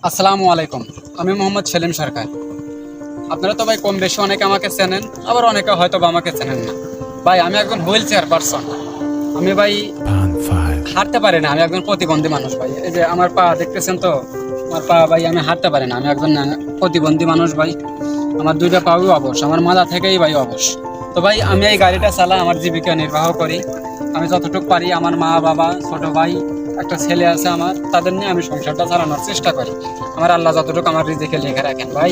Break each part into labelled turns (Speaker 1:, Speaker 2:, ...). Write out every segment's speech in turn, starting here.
Speaker 1: আসসালামু আলাইকুম। আমি মোহাম্মদ সেলিম সরকার। আপনারা তো ভাই কম বেশি অনেকে আমাকে চেনেন, আবার অনেকে হয়তো বা আমাকে চেনেন না। ভাই আমি একজন হুইল চেয়ার পারসন। আমি ভাই হাঁটতে পারি না, আমি একজন প্রতিবন্ধী মানুষ ভাই। এই যে আমার পা দেখতেছেন তো, আমার পা ভাই, আমি হাঁটতে পারি না, আমি একজন প্রতিবন্ধী মানুষ ভাই। আমার দুইটা পাও অবশ, আমার মাথা থেকেই ভাই অবশ। তো ভাই আমি এই গাড়িটা চালা আমার জীবিকা নির্বাহ করি। আমি যতটুকু পারি আমার মা বাবা ছোট ভাই একটা ছেলে আছে আমার, তাদের নিয়ে আমি সংসারটা চালানোর চেষ্টা করি। আমার আল্লাহ যতটুকু আমার রিজিকে লিখে রাখেন ভাই।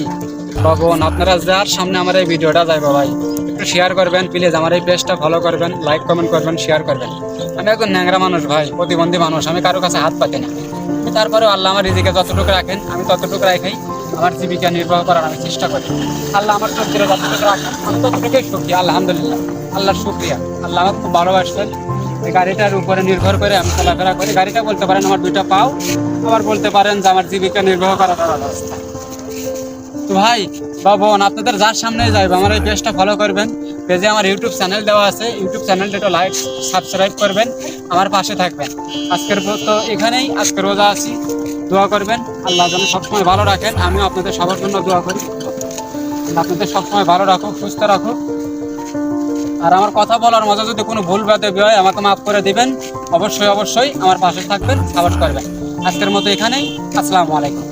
Speaker 1: বোন আপনারা যার সামনে আমার এই ভিডিওটা যাইবো ভাই, একটু শেয়ার করবেন প্লিজ, আমার এই পেজটা ফলো করবেন, লাইক কমেন্ট করবেন, শেয়ার করবেন। আমি একজন ন্যাংরা মানুষ ভাই, প্রতিবন্ধী মানুষ, আমি কারো কাছে হাত পাতি না। তারপরেও আল্লাহ আমার রিজিকে যতটুকু রাখেন আমি ততটুকু রাখাই আমার জীবিকা নির্বাহ করার আমি চেষ্টা করি। আল্লাহ আমার চোখের যতটুকু রাখেন আমি ততটুকুই সুখী, আলহামদুলিল্লাহ। আল্লাহর শুকরিয়া, আল্লাহ আমার খুব ভালোবাসবেন। এই গাড়িটার উপরে নির্ভর করে আমি চলাফেরা করি। গাড়িটা বলতে পারেন আমার দুইটা পাও, আবার বলতে পারেন যে আমার জীবিকা নির্বাহ করার অবস্থা। তো ভাই বা বোন আপনাদের যার সামনে যাইবে আমার এই পেজটা ফলো করবেন। পেজে আমার ইউটিউব চ্যানেল দেওয়া আছে, ইউটিউব চ্যানেলটা একটু লাইক সাবস্ক্রাইব করবেন, আমার পাশে থাকবেন। আজকের তো এখানেই, আজকে রোজা আছি, দোয়া করবেন আল্লাহ যেন সবসময় ভালো রাখেন। আমিও আপনাদের সবার জন্য দোয়া করি, আপনাদের সবসময় ভালো রাখুক, সুস্থ রাখুক। আর আমার কথা বলার মধ্যে যদি কোনো ভুল বাদবি হয় আমাকে মাফ করে দিবেন। অবশ্যই অবশ্যই আমার পাশে থাকবেন, সাপোর্ট করবেন। আজকের মতো এখানেই, আসসালামু আলাইকুম।